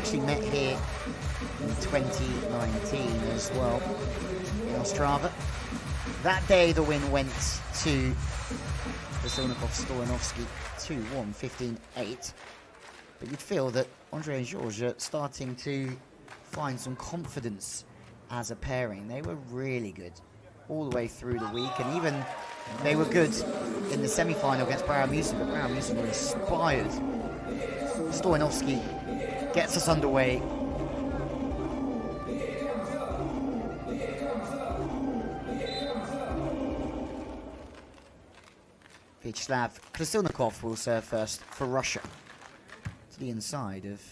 actually met here in 2019 as well in Ostrava. That day the win went to Krasilnikov Stoyanovskiy 2-1, 15-8. But you'd feel that Andre and Georges are starting to find some confidence as a pairing. They were really good all the way through the week, and even they were good in the semi-final against Baramusa, but Baramusa were inspired. Stoyanovskiy gets us underway. Vyacheslav Krasilnikov will serve first for Russia. To the inside of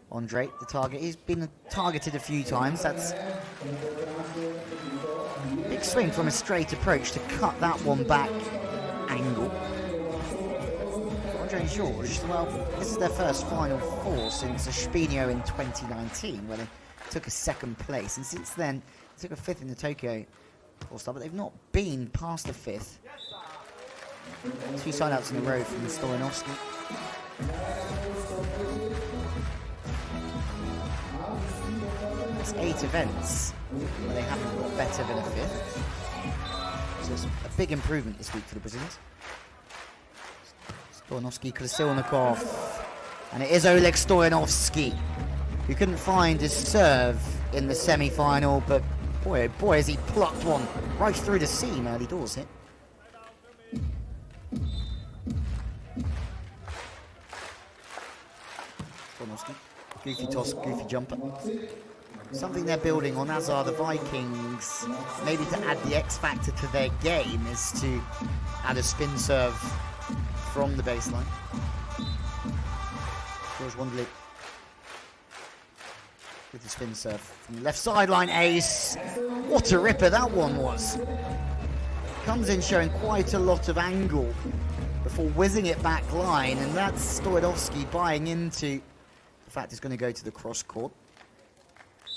Andre, the target. He's been targeted a few times. That's a big swing from a straight approach to cut that one back angle. Andre and Georges, well, this is their first Final Four since Espino in 2019, where they took a second place. And since then, they took a fifth in the Tokyo All-Star, but they've not been past the fifth. 2 side-outs in a row from Stoyanovskiy. That's 8 events where they haven't got better than a fifth. So it's a big improvement this week for the Brazilians. Stoyanovskiy, Krasilnikov. And it is Oleg Stoyanovskiy, who couldn't find his serve in the semi-final, but boy, oh boy, has he plucked one right through the seam early doors here. Stoyanovskiy, goofy toss, goofy jumper. Something they're building on, as are the Vikings, maybe to add the X factor to their game, is to add a spin serve from the baseline. Georges Wonderly with the spin serve from the left sideline, ace. What a ripper that one was. Comes in showing quite a lot of angle before whizzing it back line, and that's Stoyanovskiy buying into the fact it's going to go to the cross court.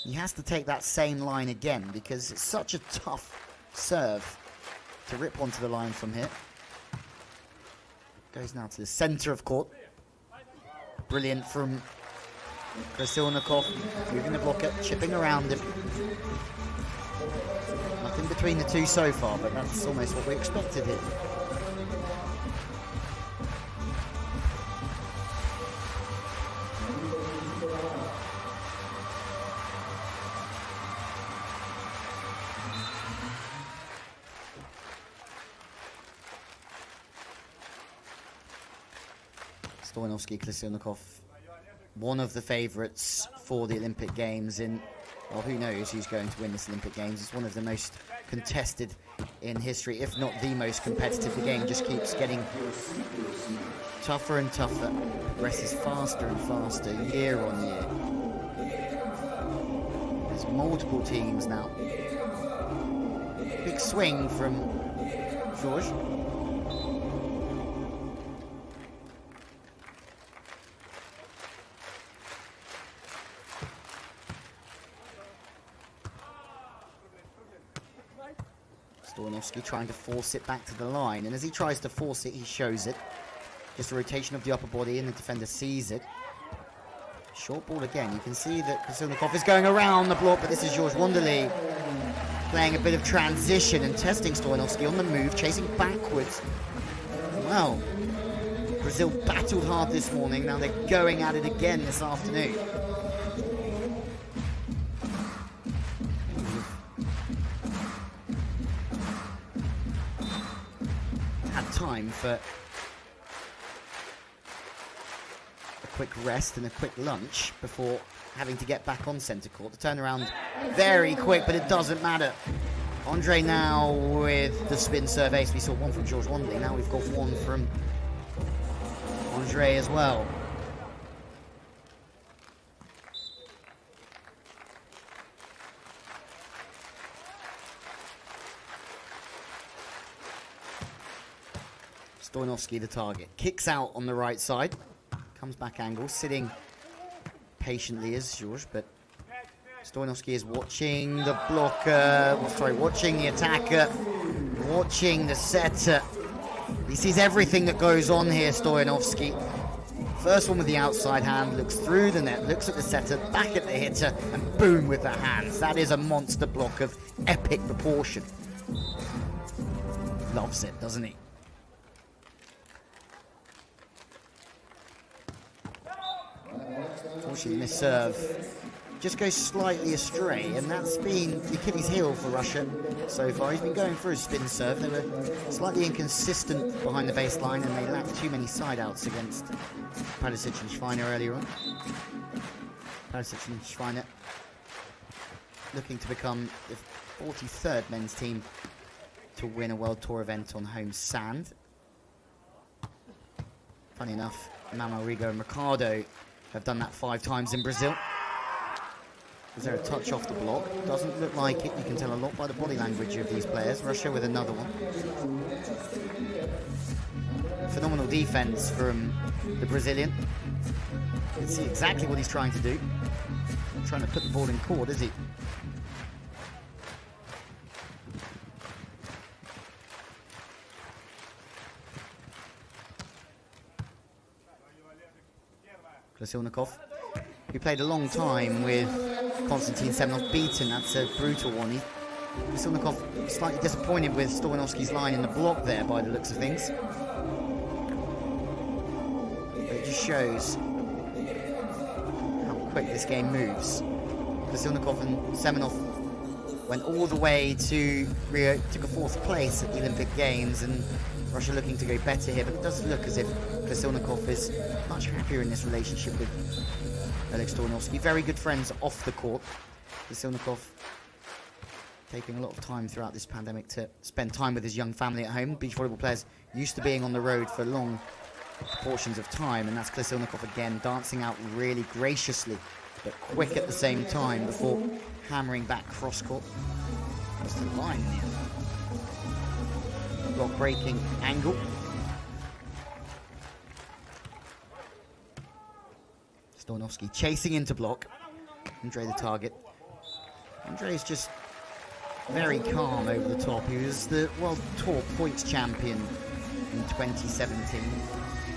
He has to take that same line again because it's such a tough serve to rip onto the line from here. Goes now to the center of court. Brilliant from Krasilnikov, moving the blocker, chipping around him. Nothing between the two so far, but that's almost what we expected here. Stoyanovskiy, Krasilnikov, one of the favourites for the Olympic Games in, well, who knows who's going to win this Olympic Games. It's one of the most contested in history, if not the most competitive. The game just keeps getting tougher and tougher, progresses faster and faster year on year. There's multiple teams now. Big swing from Georges. Stoyanovskiy trying to force it back to the line, and as he tries to force it, he shows it. Just a rotation of the upper body, and the defender sees it. Short ball again. You can see that Krasilnikov is going around the block, but this is Georges Wonderly playing a bit of transition and testing Stoyanovskiy on the move, chasing backwards. Well, Brazil battled hard this morning. Now they're going at it again this afternoon. Time for a quick rest and a quick lunch before having to get back on centre court. The turnaround very quick, but it doesn't matter. Andre now with the spin serve ace. We saw one from Georges Wonderly. Now we've got one from Andre as well. Stoyanovskiy the target. Kicks out on the right side. Comes back angle, sitting patiently as Georges, but Stoyanovskiy is watching the blocker, watching the attacker, watching the setter. He sees everything that goes on here, Stoyanovskiy. First one with the outside hand, looks through the net, looks at the setter, back at the hitter, and boom with the hands. That is a monster block of epic proportion. Loves it, doesn't he? Unfortunately, this serve just goes slightly astray, and that's been the Achilles heel for Russia so far. He's been going for a spin serve. They were slightly inconsistent behind the baseline, and they lacked too many side outs against Perisic and Schweiner earlier on. Perisic and Schweiner looking to become the 43rd men's team to win a World Tour event on home sand. Funny enough, Manuel Rigo and Ricardo have done that 5 times in Brazil. Is there a touch off the block? Doesn't look like it. You can tell a lot by the body language of these players. Russia with another one. Phenomenal defense from the Brazilian. You can see exactly what he's trying to do. Not trying to put the ball in court, is he? Krasilnikov, who played a long time with Konstantin Semenov, beaten. That's a brutal one. Krasilnikov slightly disappointed with Stoyanovskiy's line in the block there by the looks of things. But it just shows how quick this game moves. Krasilnikov and Semenov went all the way to Rio, took a 4th place at the Olympic Games, and Russia looking to go better here, but it does look as if Krasilnikov is much happier in this relationship with Alex Stoyanovskiy. Very good friends off the court. Krasilnikov taking a lot of time throughout this pandemic to spend time with his young family at home. Beach volleyball players used to being on the road for long portions of time, and that's Krasilnikov again, dancing out really graciously, but quick at the same time before hammering back cross-court. That's the line here. Block breaking angle. Stoyanovskiy chasing into block. Andre the target. Andre is just very calm over the top. He was the World Tour points champion in 2017.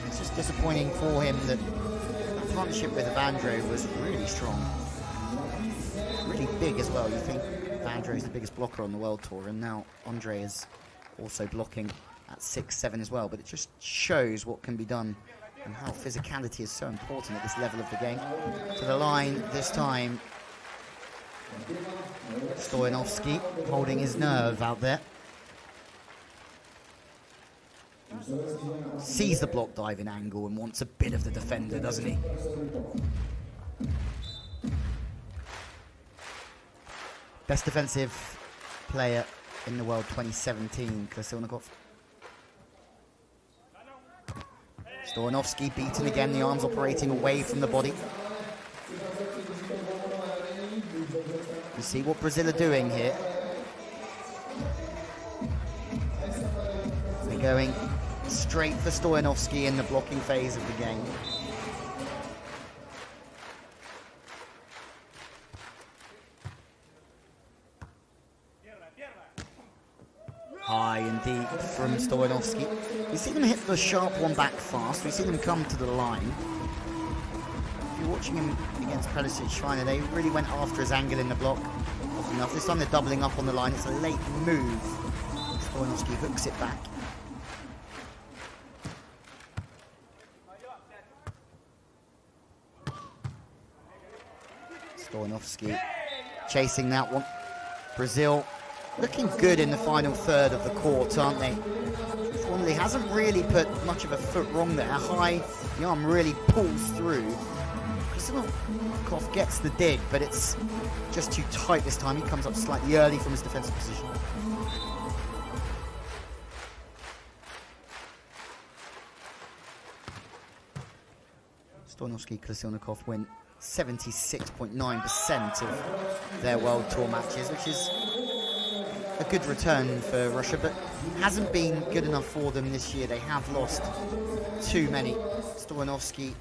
It's just disappointing for him that the partnership with Evandro was really strong. Really big as well. You think Evandro is the biggest blocker on the World Tour, and now Andre is also blocking at 6-7 as well. But it just shows what can be done and how physicality is so important at this level of the game. To the line this time, Stoyanovskiy holding his nerve out there. Sees the block diving angle and wants a bit of the defender, doesn't he? Best defensive player in the world 2017, Krasilnikov. Stoyanovskiy beaten again, the arms operating away from the body. You see what Brazil are doing here. They're going straight for Stoyanovskiy in the blocking phase of the game. High and deep from Stoyanovskiy. We see them hit the sharp one back fast. We see them come to the line. If you're watching him against Perisic Schweiner, they really went after his angle in the block often enough. This time they're doubling up on the line. It's a late move. Stoyanovskiy hooks it back. Stoyanovskiy chasing that one. Brazil looking good in the final third of the court, aren't they? Formerly hasn't really put much of a foot wrong there. High, the arm really pulls through. Krasilnikov gets the dig, but it's just too tight this time. He comes up slightly early from his defensive position. Stoyanovskiy, Krasilnikov win 76.9% of their World Tour matches, which is a good return for Russia, but hasn't been good enough for them this year. They have lost too many. Stoyanovskiy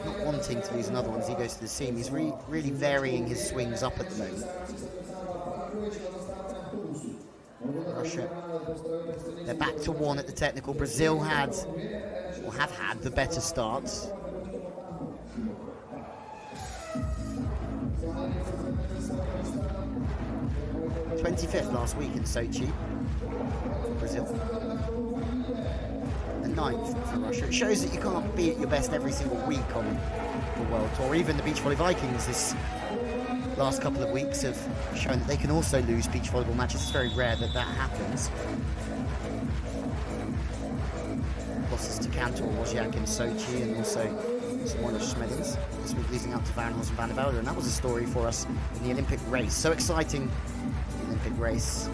not wanting to lose another one as he goes to the seam. He's really varying his swings up at the moment. Russia, they're back to 1 at the technical. Brazil have had the better start. 25th last week in Sochi, Brazil. And 9th for Russia. It shows that you can't be at your best every single week on the World Tour. Even the Beach Volley Vikings this last couple of weeks have shown that they can also lose beach volleyball matches. It's very rare that that happens. Losses to Cantor, Wozniak in Sochi, and also some more medals this week leading up to Varenhorst and Van der Velde. And that was a story for us in the Olympic race. So exciting, the Olympic race.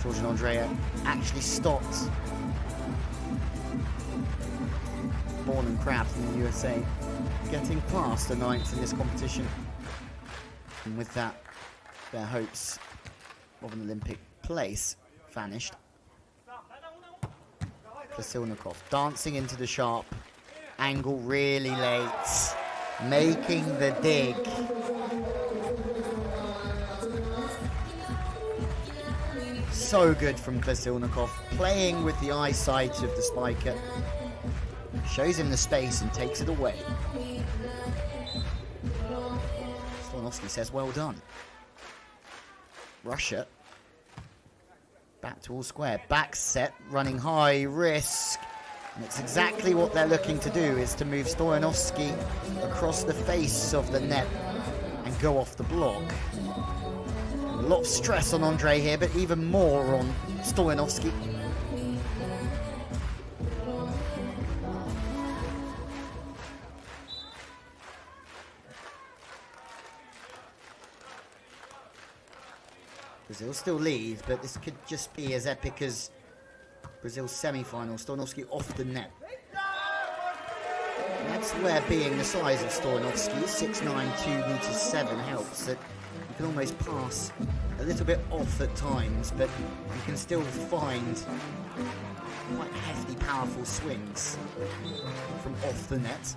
George and Andrea actually stopped Bourne and Crab from the USA getting past the 9th in this competition. And with that, their hopes of an Olympic place vanished. Krasilnikov dancing into the sharp angle really late, making the dig. So good from Krasilnikov, playing with the eyesight of the spiker. Shows him the space and takes it away. Stoyanovskiy says, well done. Russia back to all square. Back set, running high, risk. And it's exactly what they're looking to do, is to move Stoyanovskiy across the face of the net and go off the block. A lot of stress on Andre here, but even more on Stoyanovskiy. Brazil still leads, but this could just be as epic as Brazil's semi-final. Stoyanovskiy off the net. And that's where being the size of Stoyanovskiy, 6'9", 2 meters 7, helps. That you can almost pass a little bit off at times, but you can still find quite hefty, powerful swings from off the net.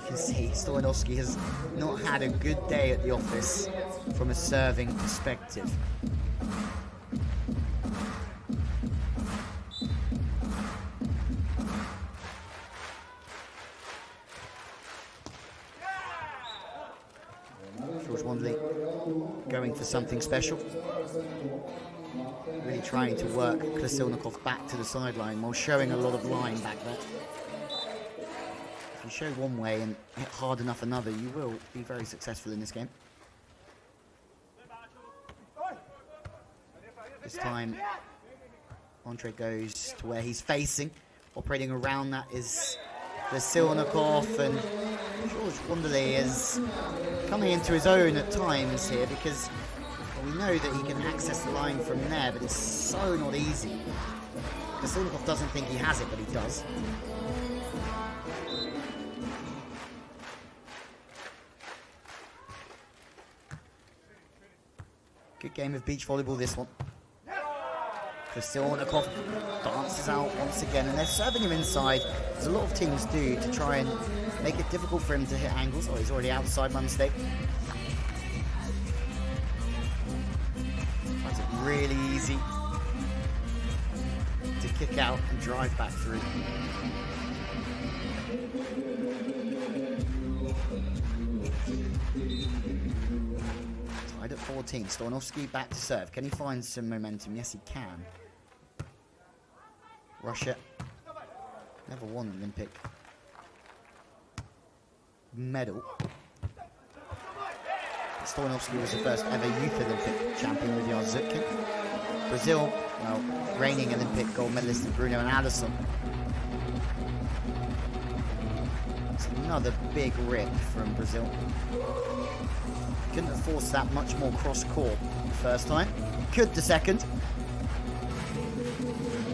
You can see Stoyanovskiy has not had a good day at the office from a serving perspective. George Wondley going for something special. Really trying to work Krasilnikov back to the sideline while showing a lot of line back there. If you show one way and hit hard enough another, you will be very successful in this game. This time, Andre goes to where he's facing. Operating around that is Krasilnikov, and George Wondley is coming into his own at times here, because we know that he can access the line from there, but it's so not easy. Krasilnikov doesn't think he has it, but he does. Good game of beach volleyball, this one. Krasilnikov dances out once again, and they're serving him inside, as a lot of teams do, to try and make it difficult for him to hit angles. Oh, he's already outside, my mistake. Finds it really easy to kick out and drive back through. Tied at 14. Stoyanovskiy back to serve. Can he find some momentum? Yes, he can. Russia never won an Olympic medal. Stoyanovskiy was the first ever youth Olympic champion with Jan Zutkin. Brazil, well, reigning Olympic gold medalist Bruno and Alisson. It's another big rip from Brazil. Couldn't have forced that much more cross-court the first time. Could the second.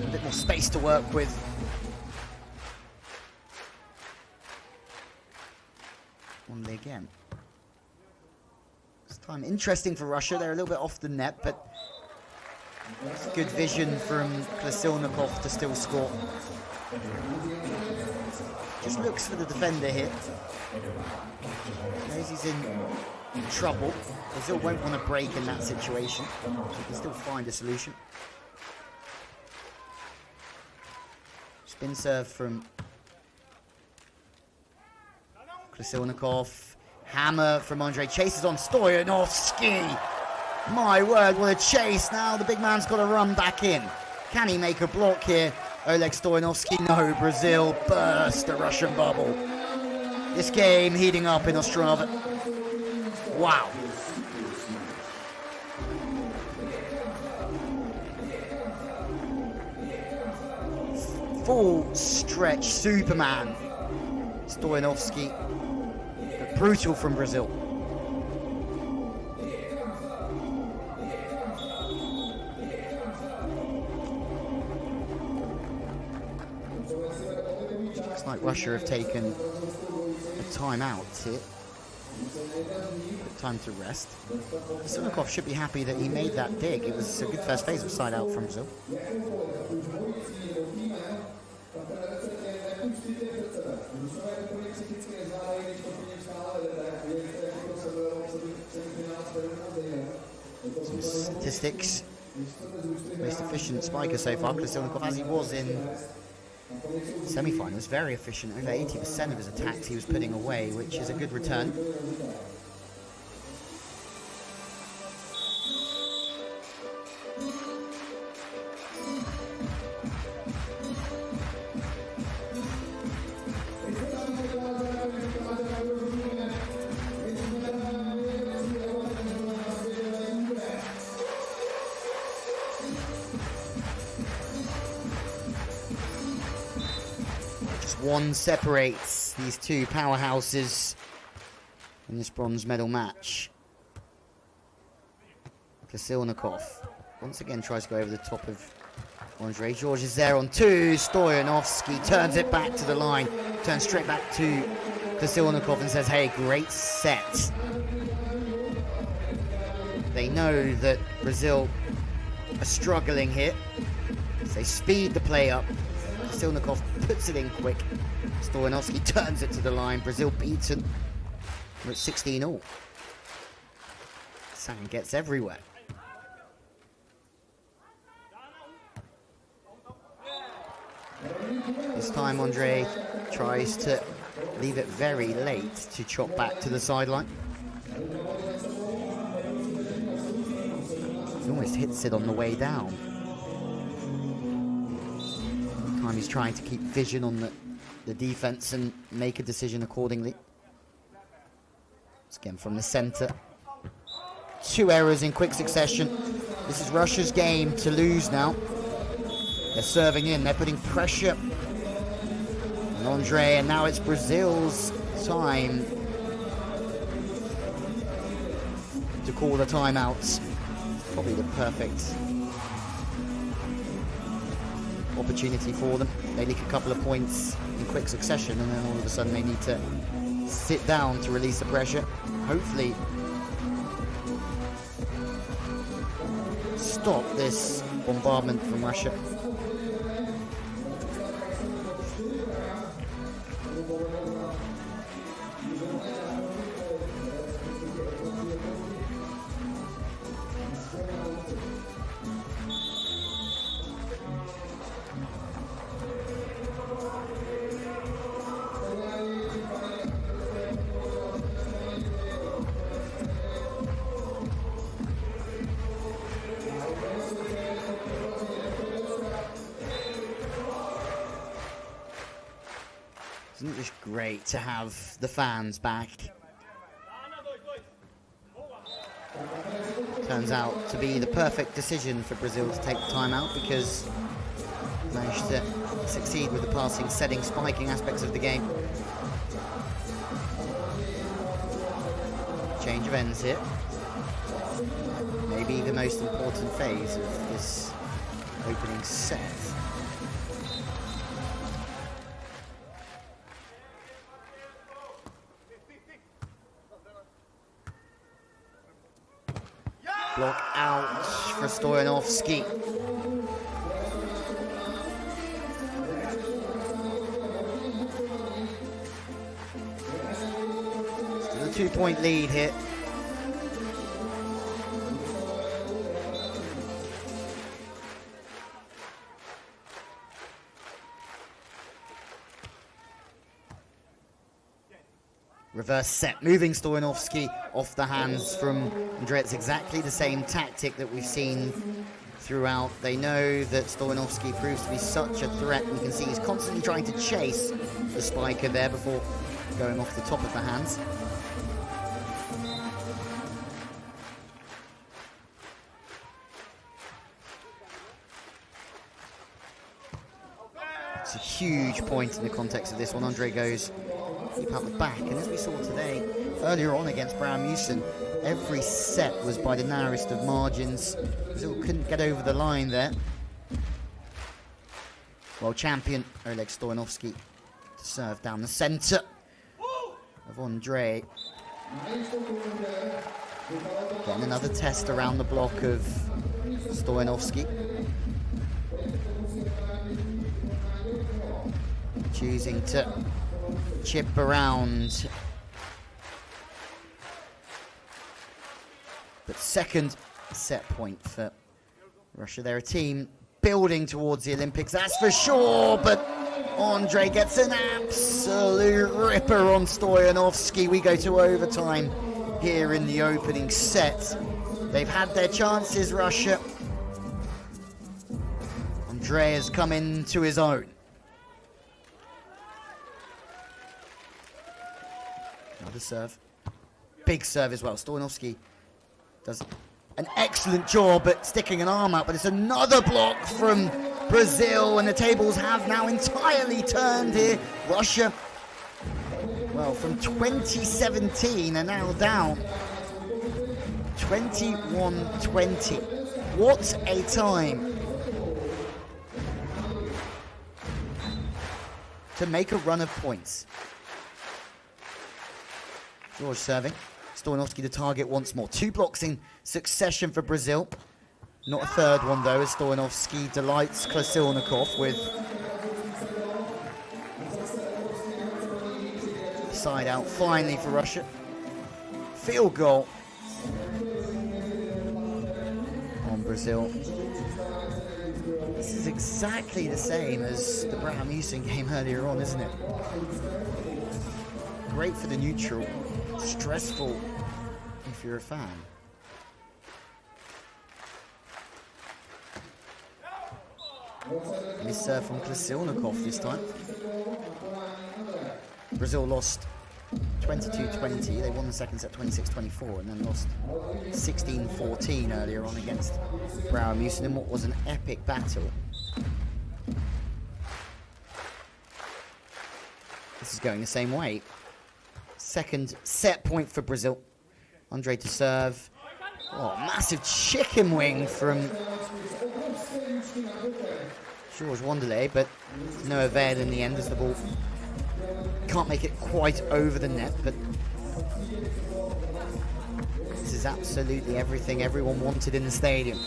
A bit more space to work with. Wondley again. This time interesting for Russia. They're a little bit off the net, but it's good vision from Krasilnikov to still score. Just looks for the defender here. Knows he's in trouble. Brazil won't want to break in that situation. He can still find a solution. Spin serve from Krasilnikov. Hammer from Andre, chases on Stoyanovskiy. My word, what a chase. Now the big man's got to run back in. Can he make a block here? Oleg Stoyanovskiy, no, Brazil burst the Russian bubble. This game heating up in Ostrava. Wow. Full stretch Superman. Stoyanovskiy, but brutal from Brazil. Looks like Russia have taken a timeout here. Time to rest. Krasilnikov should be happy that he made that dig. It was a good first phase of side out from Brazil. Some statistics. Most efficient spiker so far, Krasilnikov, as he was in semi-finals. Very efficient. Over 80% of his attacks he was putting away, which is a good return. One separates these two powerhouses in this bronze medal match. Krasilnikov once again tries to go over the top of Andre. George is there on two. Stoyanovskiy turns it back to the line, turns straight back to Krasilnikov and says, hey, great set. They know that Brazil are struggling here, so they speed the play up. Krasilnikov puts it in quick. Stoyanovskiy turns it to the line. Brazil beaten. We're at 16 all. Sand gets everywhere. This time Andre tries to leave it very late to chop back to the sideline. He almost hits it on the way down. He's trying to keep vision on the defense and make a decision accordingly. It's again from the center. Two errors in quick succession. This is Russia's game to lose now. They're serving in, they're putting pressure on Andre, and now it's Brazil's time to call the timeouts. Probably the perfect opportunity for them. They leak a couple of points in quick succession, and then all of a sudden they need to sit down to release the pressure. Hopefully stop this bombardment from Russia. Isn't it just great to have the fans back? Turns out to be the perfect decision for Brazil to take the timeout, because they managed to succeed with the passing, setting, spiking aspects of the game. Change of ends here. Maybe the most important phase of this opening set. Block out for Stoyanovskiy. Still a 2-point lead here. Reverse set, moving Stoyanovskiy off the hands from Andre. It's exactly the same tactic that we've seen throughout. They know that Stoyanovskiy proves to be such a threat. You can see he's constantly trying to chase the spiker there before going off the top of the hands. It's a huge point in the context of this one. Andre goes deep out the back, and as we saw today, earlier on against Brouwer-Mewson, every set was by the narrowest of margins. Brazil couldn't get over the line there. World champion Oleg Stoyanovskiy to serve down the centre of Andre. Getting another test around the block of Stoyanovskiy. Choosing to chip around. But second set point for Russia. They're a team building towards the Olympics, that's for sure, but Andre gets an absolute ripper on Stoyanovskiy. We go to overtime here in the opening set. They've had their chances, Russia. Andre has come into his own. Another serve. Big serve as well. Stoyanovskiy does an excellent job at sticking an arm out, but it's another block from Brazil, and the tables have now entirely turned here. Russia, well, from 2017 are now down 21-20. What a time to make a run of points. George serving. Stoyanovskiy to target once more. 2 blocks in succession for Brazil. Not a third one though, as Stoyanovskiy delights Krasilnikov with side out finally for Russia. Field goal on Brazil. This is exactly the same as the Brouwer-Mewson game earlier on, isn't it? Great for the neutral. Stressful if you're a fan. Miss serve from Krasilnikov this time. Brazil lost 22-20. They won the second set 26-24 and then lost 16-14 earlier on against Brouwer-Mewson in what was an epic battle. This is going the same way. Second set point for Brazil. Andre to serve. Oh, massive chicken wing from George Wanderlei, but no avail in the end as the ball can't make it quite over the net. But this is absolutely everything everyone wanted in the stadium.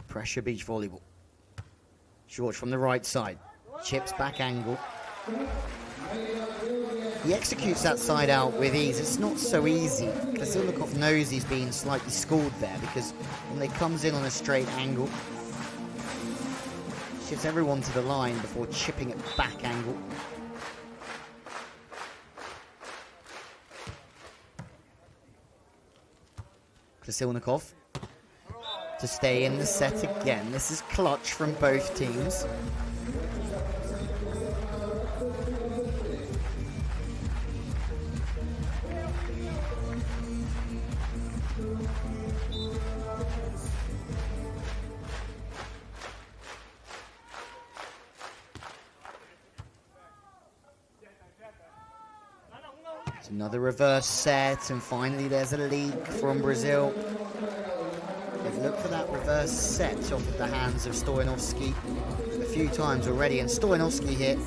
Pressure beach volleyball. George from the right side. Chips back angle. He executes that side out with ease. It's not so easy. Krasilnikov knows he's being slightly schooled there because when they comes in on a straight angle, shifts everyone to the line before chipping it back angle. Krasilnikov to stay in the set again. This is clutch from both teams. Another reverse set, and finally there's a leak from Brazil. They've looked for that reverse set off of the hands of Stoyanovskiy a few times already, and Stoyanovskiy here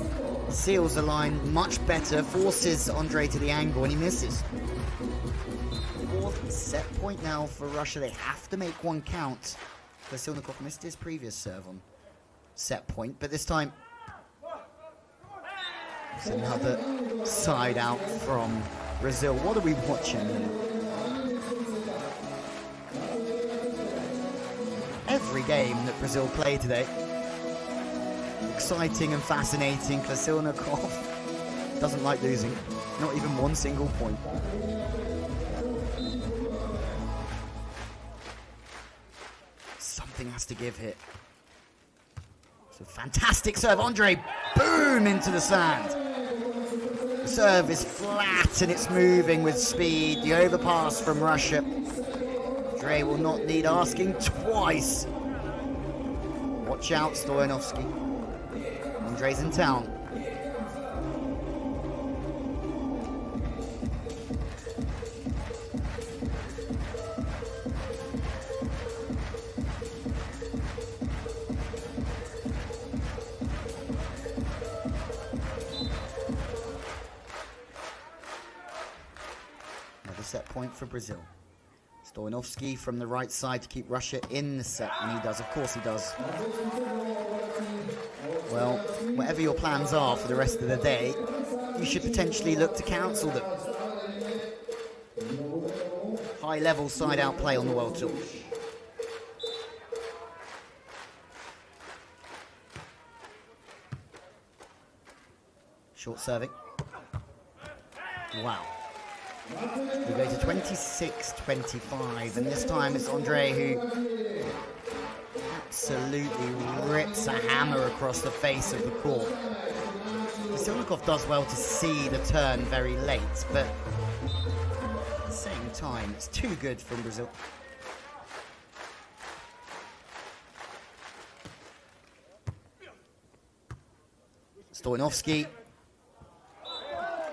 seals the line much better, forces Andre to the angle, and he misses. 4th set point now for Russia. They have to make one count. Krasilnikov missed his previous serve on set point, but this time it's another side out from Brazil. What are we watching? Every game that Brazil play today, the exciting and fascinating. Krasilnikov doesn't like losing, not even one single point. Something has to give here. It's a fantastic serve. Andre, boom, into the sand. The serve is flat and it's moving with speed. The overpass from Russia. Andre will not need asking twice. Watch out, Stoyanovskiy. Andre's in town. Another set point for Brazil. Stoyanovskiy from the right side to keep Russia in the set, and he does, of course he does. Well, whatever your plans are for the rest of the day, you should potentially look to cancel them. High-level side-out play on the World Tour. Short serving. Wow. We go to 26-25, and this time it's Andre who absolutely rips a hammer across the face of the court. Krasilnikov does well to see the turn very late, but at the same time, it's too good from Brazil. Stoyanovskiy.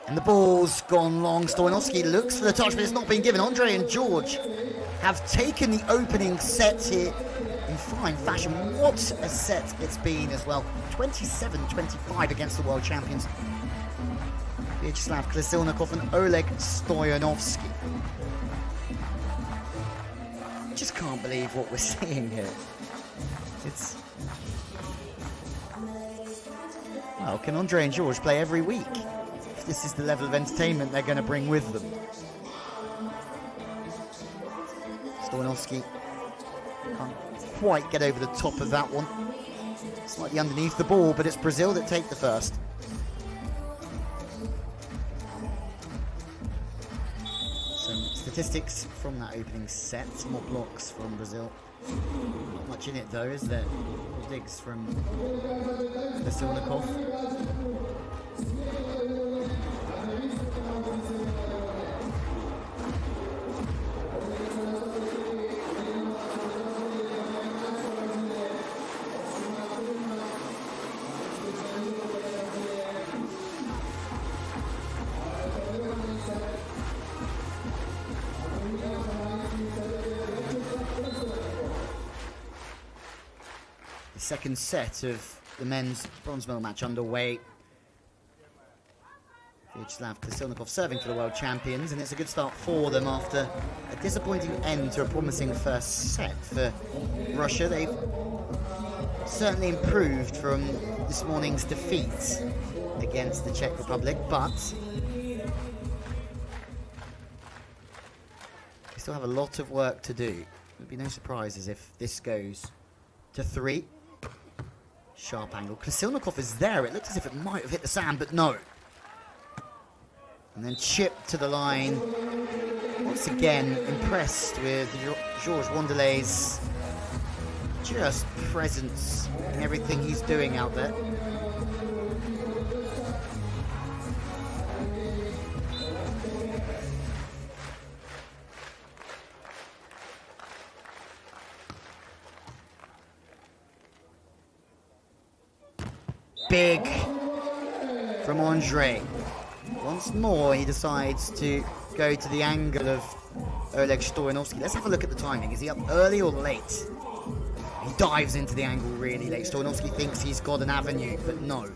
And the ball's gone long. Stoyanovskiy looks for the touch, but it's not been given. Andre and George have taken the opening set here in fine fashion. What a set it's been as well. 27-25 against the world champions. Vyacheslav Krasilnikov and Oleg Stoyanovskiy. Just can't believe what we're seeing here. It's... Well, can Andre and George play every week? This is the level of entertainment they're going to bring with them. Stoyanovskiy can't quite get over the top of that one. Slightly underneath the ball, but it's Brazil that take the first. Some statistics from that opening set. Some more blocks from Brazil. Not much in it though, is there? Digs from Krasilnikov. Second set of the men's bronze medal match underway. Vyacheslav Krasilnikov serving for the world champions, and it's a good start for them after a disappointing end to a promising first set for Russia. They've certainly improved from this morning's defeat against the Czech Republic, but they still have a lot of work to do. There'd be no surprises if this goes to 3. Sharp angle. Krasilnikov is there. It looked as if it might have hit the sand, but no. And then chipped to the line. Once again, impressed with Georges Wanderley's just presence in everything he's doing out there. Big from Andre. Once more, he decides to go to the angle of Oleg Stoyanovskiy. Let's have a look at the timing. Is he up early or late? He dives into the angle really late. Stoyanovskiy thinks he's got an avenue, but no.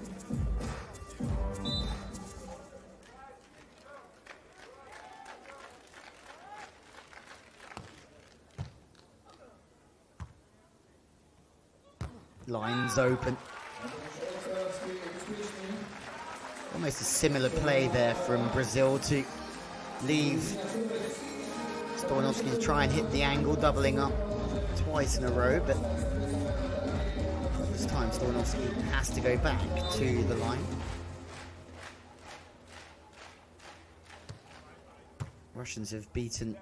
Lines open. Almost a similar play there from Brazil to leave Stoyanovskiy to try and hit the angle, doubling up twice in a row, but This time Stoyanovskiy has to go back to the line. Russians have beaten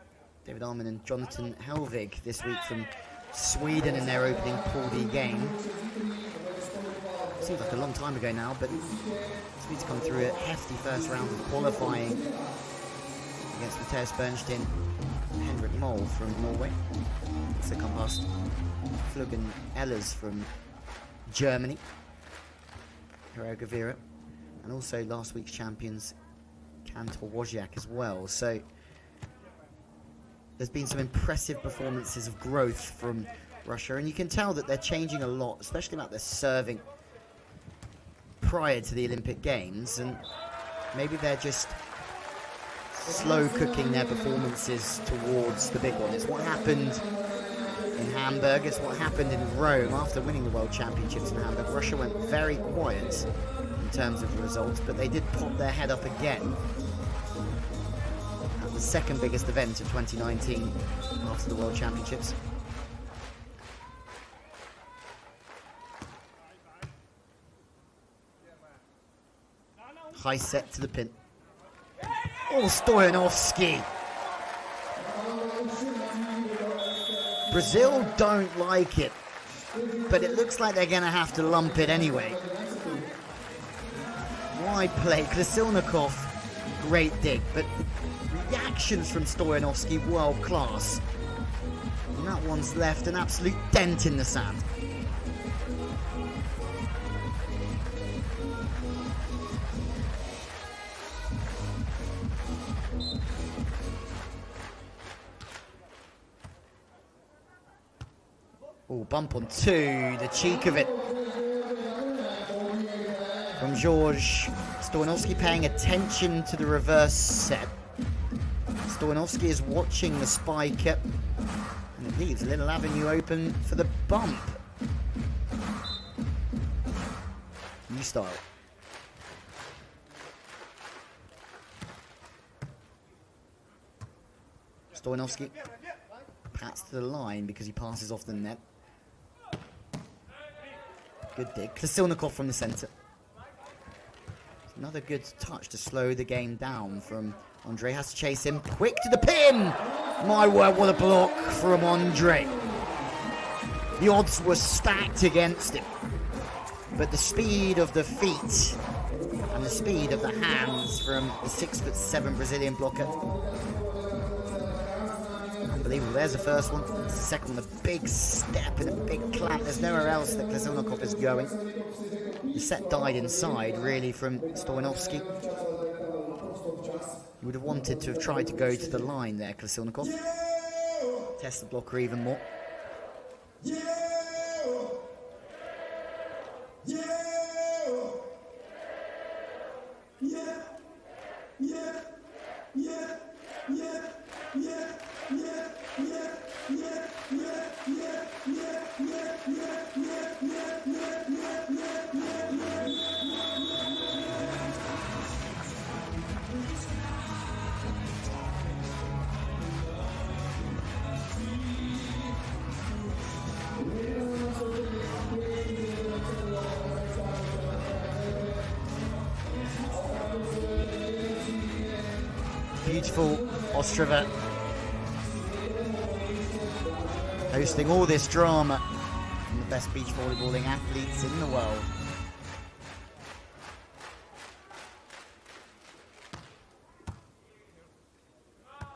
David Arman and Jonathan Helvig this week from Sweden in their opening Pool D game. Seems like a long time ago now, but Swedes come through a hefty first round of qualifying against Matthias Bernstein and Henrik Moll from Norway. Also come past Fluggen Ellers from Germany, Hero Gavira, and also last week's champions Kantor Wozniak as well. So there's been some impressive performances of growth from Russia, and you can tell that they're changing a lot, especially about their serving prior to the Olympic Games, and maybe they're just slow cooking their performances towards the big one. It's what happened in Hamburg, it's what happened in Rome after winning the World Championships in Hamburg. Russia went very quiet in terms of the results, but they did pop their head up again at the second biggest event of 2019 after the World Championships. High set to the pin. Oh, Stoyanovskiy. Brazil don't like it, but it looks like they're going to have to lump it anyway. Wide play. Krasilnikov, great dig, but reactions from Stoyanovskiy, world class. And that one's left an absolute dent in the sand. Oh, bump on two, the cheek of it from George. Stoyanovskiy paying attention to the reverse set. Stoyanovskiy is watching the spiker, and it leaves a little avenue open for the bump. New style. Stoyanovskiy pats to the line because he passes off the net. Good dig. Krasilnikov from the centre. Another good touch to slow the game down from Andre. Has to chase him. Quick to the pin! My word, what a block from Andre. The odds were stacked against him. But the speed of the feet and the speed of the hands from the 6'7" Brazilian blocker. Unbelievable. There's the first one. It's the second one. A big step and a big clamp. There's nowhere else that Krasilnikov is going. The set died inside, really, from Stoyanovskiy. He would have wanted to have tried to go to the line there, Krasilnikov. Test the blocker even more. Beautiful Ostrava, hosting all this drama from the best beach volleyballing athletes in the world.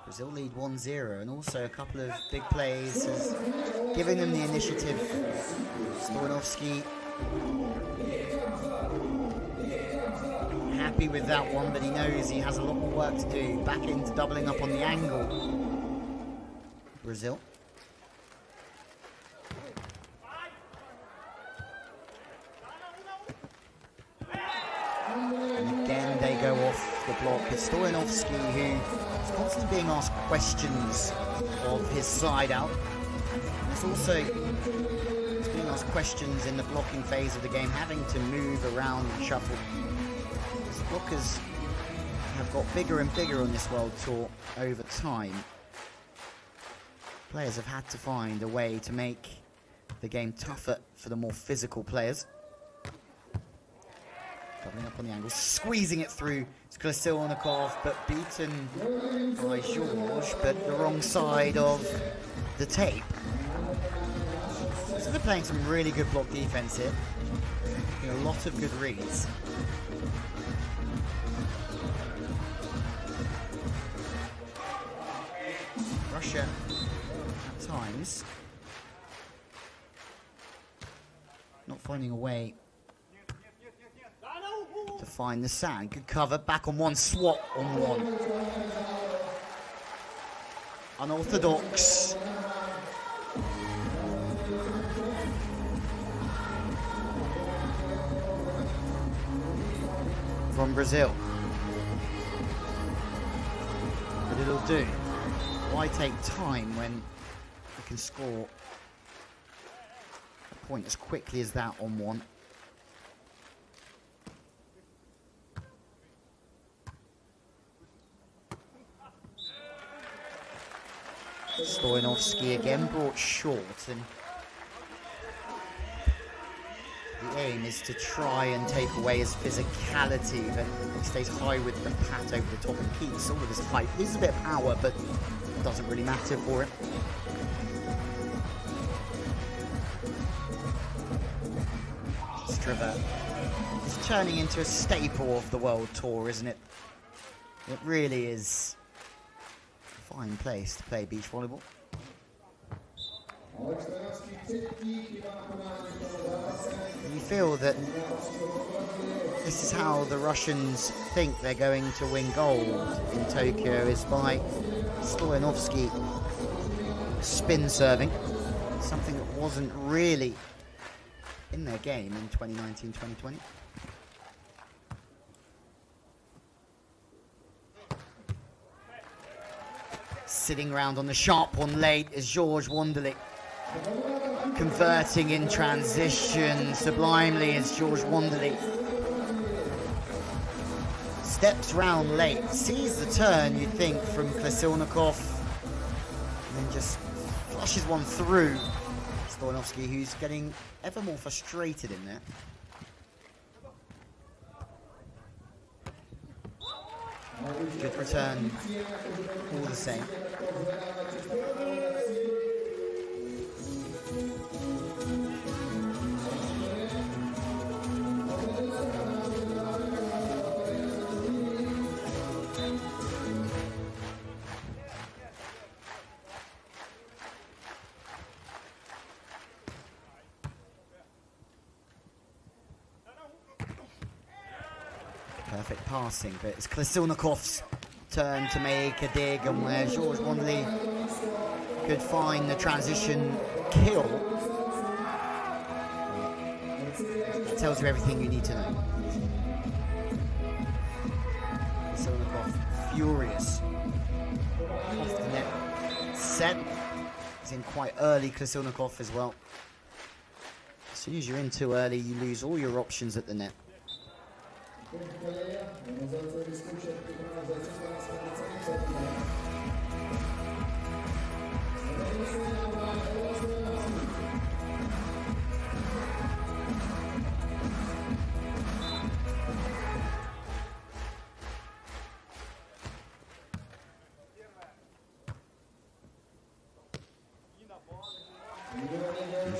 Brazil lead 1-0, and also a couple of big plays has given them the initiative. Stoyanovskiy happy with that one, but he knows he has a lot more work to do. Back into doubling up on the angle. Brazil. And again they go off the block. It's Stoyanovskiy who is constantly being asked questions of his side out. There's also being asked questions in the blocking phase of the game, having to move around and shuffle. Blockers have got bigger and bigger on this world tour over time. Players have had to find a way to make the game tougher for the more physical players. Doubling up on the angle, squeezing it through. It's Krasilnikov, but beaten by Georges, but the wrong side of the tape. So they're playing some really good block defense here. A lot of good reads. Russia, at times, not finding a way to find the sand. Good cover, back on one, swap on one. Unorthodox. From Brazil. But it'll do. Why take time when you can score a point as quickly as that on one? Stoyanovskiy again brought short, and the aim is to try and take away his physicality, but he stays high with the pat over the top and keeps all of his height. Loses a bit of power, but it doesn't really matter for him. Ostrava is turning into a staple of the World Tour, isn't it? It really is a fine place to play beach volleyball. You feel that this is how the Russians think they're going to win gold in Tokyo, is by Stoyanovskiy spin serving, something that wasn't really in their game in 2019-2020. Sitting around on the sharp one late is Georges Wonderlich. Converting in transition sublimely is Georges Wonderlich. Steps round late, sees the turn, you'd think, from Krasilnikov, and then just flushes one through Stoyanovskiy, who's getting ever more frustrated in there. Good return, all the same. Perfect passing, but it's Krasilnikov's turn to make a dig, and where Georges Wonderlich could find the transition kill. That tells you everything you need to know. Krasilnikov furious. Off the net. Set. He's in quite early, Krasilnikov as well. As soon as you're in too early, you lose all your options at the net.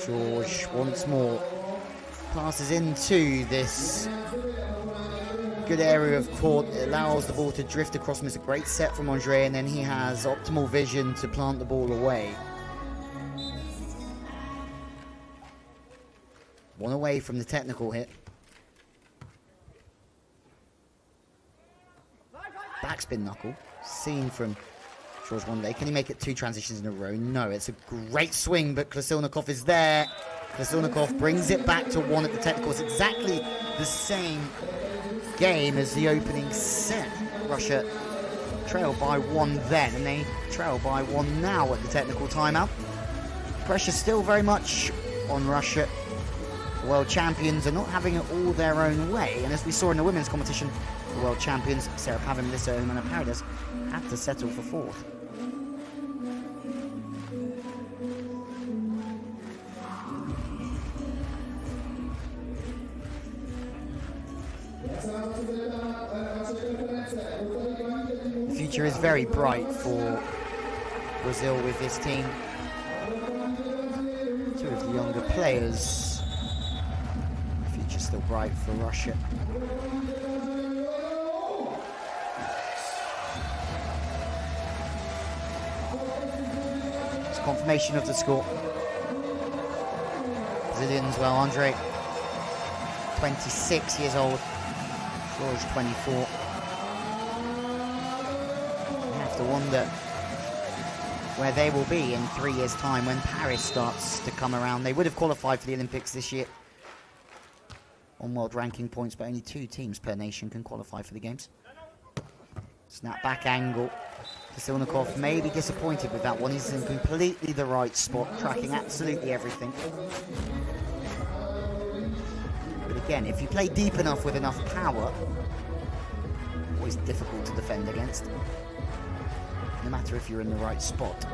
Georges once more passes into this good area of court. It allows the ball to drift across him. It's a great set from Andre, and then he has optimal vision to plant the ball away. One away from the technical hit. Backspin knuckle, seen from Georges Wonderlich. Can he make it two transitions in a row? No, it's a great swing, but Krasilnikov is there. Krasilnikov brings it back to one at the technical. It's exactly the same game as the opening set. Russia trailed by one then, and they trail by one now at the technical timeout. Pressure still very much on Russia. The world champions are not having it all their own way, and as we saw in the women's competition, the world champions Sarah Pavin, Melissa and Anna Paradis had to settle for fourth. The future is very bright for Brazil with this team. Two of the younger players. The future's still bright for Russia. It's confirmation of the score. Brazilians, well, Andre, 26 years old. George, 24. You have to wonder where they will be in 3 years' time when Paris starts to come around. They would have qualified for the Olympics this year on world ranking points, but only 2 teams per nation can qualify for the games. Snap back angle. Krasilnikov may be disappointed with that one. He's in completely the right spot, tracking absolutely everything. But again, if you play deep enough with enough power, always difficult to defend against, no matter if you're in the right spot.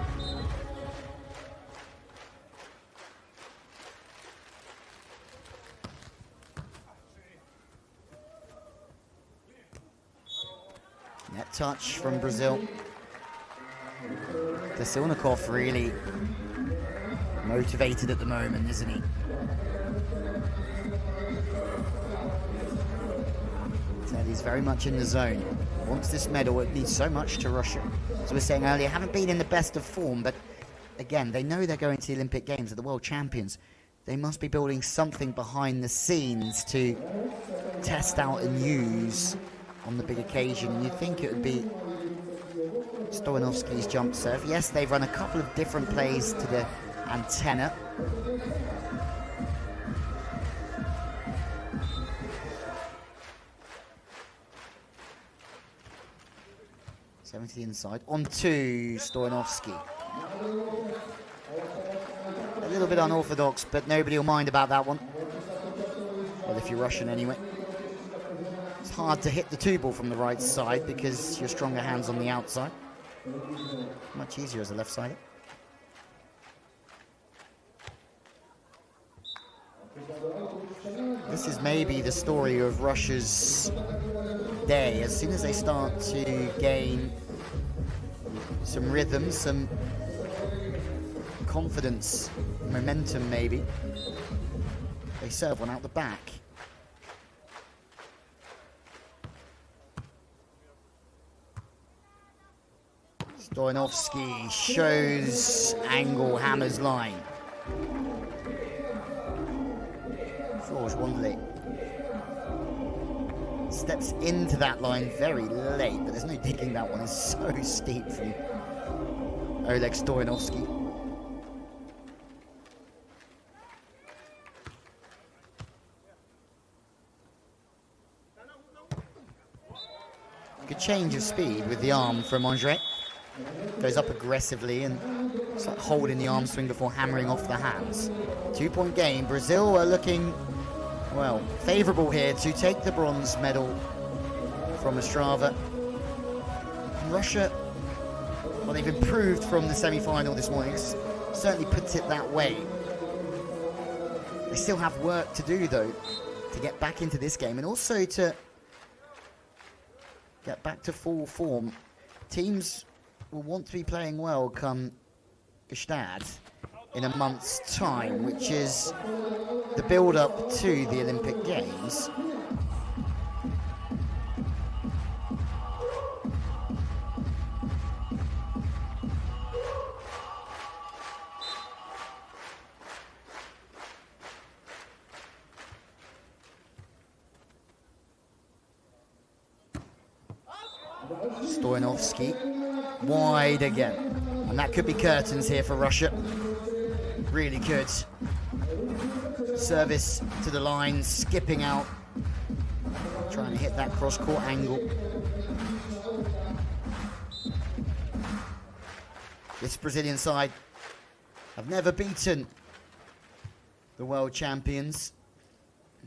Net touch from Brazil. Krasilnikov really motivated at the moment, isn't he? He's very much in the zone. Wants this medal. It means so much to Russia. As we were saying earlier, haven't been in the best of form, but again, they know they're going to the Olympic Games, they're the world champions. They must be building something behind the scenes to test out and use on the big occasion. And you'd think it would be Stoyanovskiy's jump serve. Yes, they've run a couple of different plays to the antenna. To the inside, on to Stoyanovskiy. A little bit unorthodox, but nobody will mind about that one. Well, if you're Russian anyway. It's hard to hit the 2-ball from the right side because your stronger hand's on the outside. Much easier as a left-sider. This is maybe the story of Russia's day. As soon as they start to gain some rhythm, some confidence, momentum maybe, they serve one out the back. Stoyanovskiy shows angle, hammers line. George Wanderley steps into that line very late, but there's no digging that one. It's so steep from Oleg Stoyanovskiy. Good change of speed with the arm from Andre. Goes up aggressively and it's like holding the arm swing before hammering off the hands. 2-point game. Brazil are looking, well, favourable here to take the bronze medal from Ostrava. And Russia, well, they've improved from the semi-final this morning. It certainly puts it that way. They still have work to do, though, to get back into this game and also to get back to full form. Teams will want to be playing well come Gstaad in a month's time, which is the build-up to the Olympic Games. Stoyanovskiy wide again, and that could be curtains here for Russia. Really good service to the line, skipping out, trying to hit that cross-court angle. This Brazilian side have never beaten the world champions.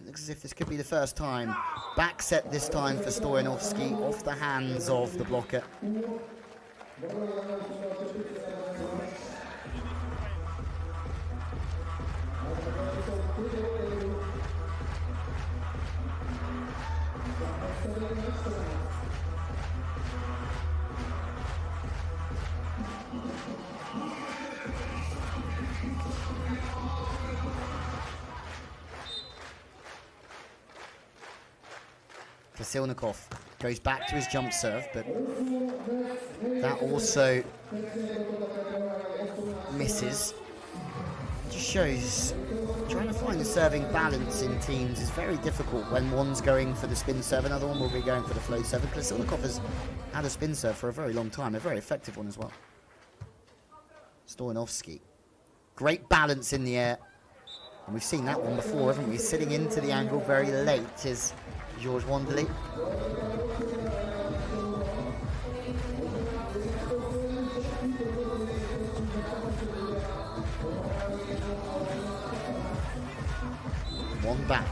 It looks as if this could be the first time. Back set this time for Stoyanovskiy, off the hands of the blocker. Krasilnikov goes back to his jump serve, but that also misses. Just shows trying to find the serving balance in teams is very difficult when one's going for the spin serve, another one will be going for the float serve. And Krasilnikov has had a spin serve for a very long time, a very effective one as well. Stoyanovskiy, great balance in the air. And we've seen that one before, haven't we? Sitting into the angle very late is Georges Wanderley. One back,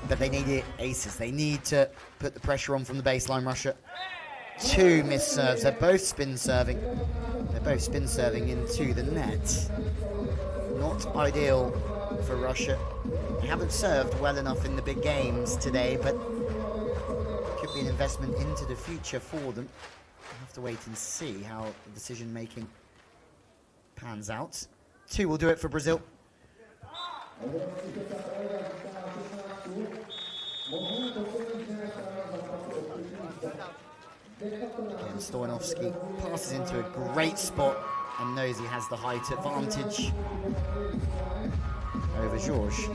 but they need aces. They need to put the pressure on from the baseline, Russia. Two missed serves. They're both spin serving. They're both spin serving into the net. Not ideal for Russia. They haven't served well enough in the big games today, but could be an investment into the future for them. We'll have to wait and see how the decision making pans out. Two will do it for Brazil. Again, Stoyanovskiy passes into a great spot and knows he has the height advantage over Georges.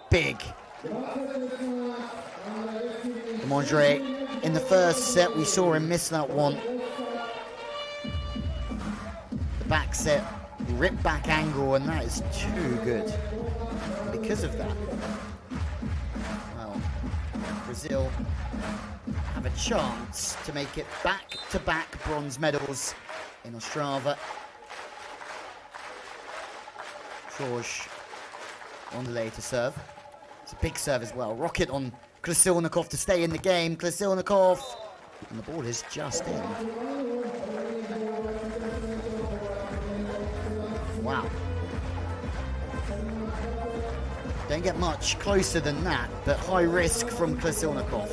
Big. Andre, in the first set, we saw him miss that one. The back set, rip back angle, and that is too good. And because of that, well, Brazil have a chance to make it back-to-back bronze medals in Ostrava. Georges on the later serve. It's a big serve as well. Rocket on Krasilnikov to stay in the game. Krasilnikov, and the ball is just in. Wow. Don't get much closer than that, but high risk from Krasilnikov.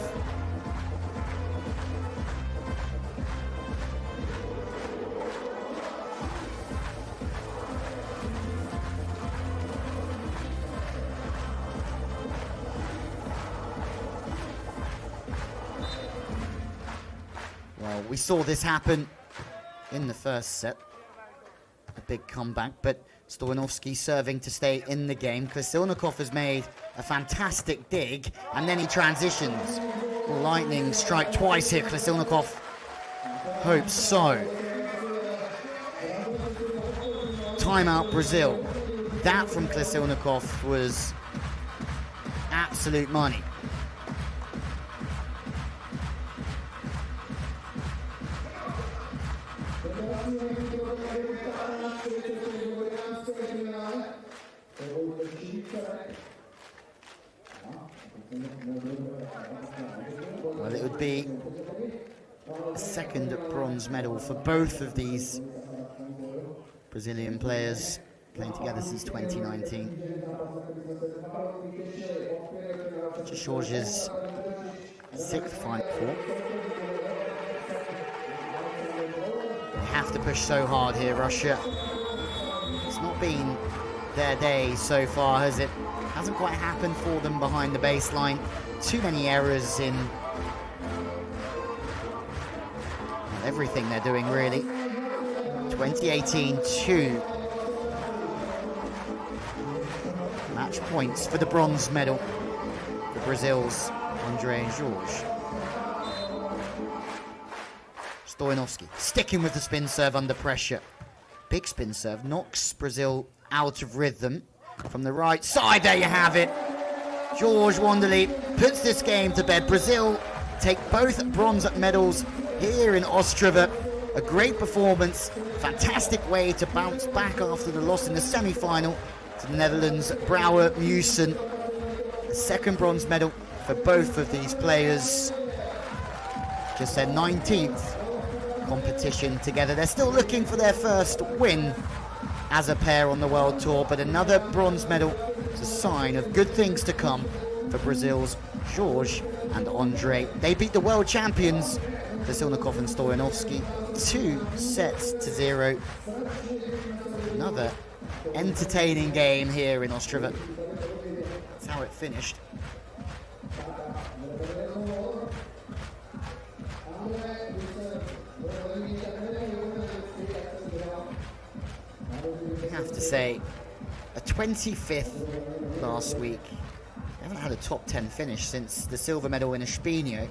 We saw this happen in the first set. A big comeback, but Stoyanovskiy serving to stay in the game. Krasilnikov has made a fantastic dig, and then he transitions. Lightning strike twice here. Krasilnikov hopes so. Timeout Brazil. That from Krasilnikov was absolute money. Well, it would be a second bronze medal for both of these Brazilian players playing together since 2019. Georges' sixth Final Four. They have to push so hard here, Russia. It's not been their day so far, has it? Hasn't quite happened for them behind the baseline. Too many errors in everything they're doing, really. 2018-2. Match points for the bronze medal for Brazil's Andre and Georges. Stoyanovskiy sticking with the spin serve under pressure. Big spin serve knocks Brazil out of rhythm. From the right side, there you have it. Georges Wanderley puts this game to bed. Brazil take both bronze medals here in Ostrava. A great performance, fantastic way to bounce back after the loss in the semi-final to the Netherlands. Brouwer Mewsen, a second bronze medal for both of these players. Just their 19th competition together. They're still looking for their first win as a pair on the World Tour, but another bronze medal is a sign of good things to come for Brazil's Jorge and Andre. They beat the world champions, Krasilnikov and Stoyanovskiy, 2-0. Another entertaining game here in Ostrava. That's how it finished. I have to say, a 25th last week. They haven't had a top 10 finish since the silver medal in Espinho.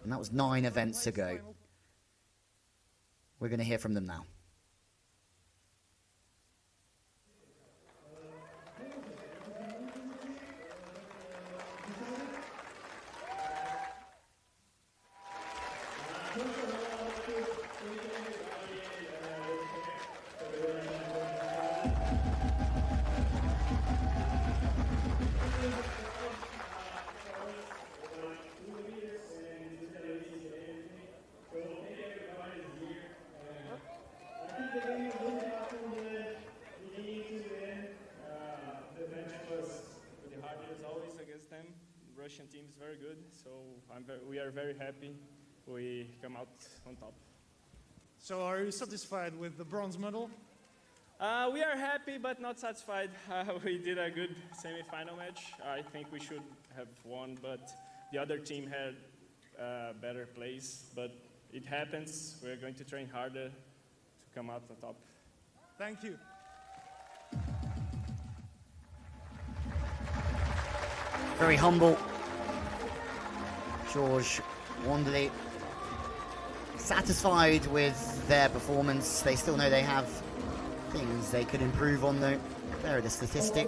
And that was 9 events ago. We're going to hear from them now. Russian team is very good, so we are very happy we come out on top. So are you satisfied with the bronze medal? We are happy but not satisfied. We did a good semi-final match. I think we should have won, but the other team had better plays. But it happens. We're going to train harder to come out on top. Thank you. Very humble. Jorge Wanderley satisfied with their performance. They still know they have things they could improve on though. There are the statistics.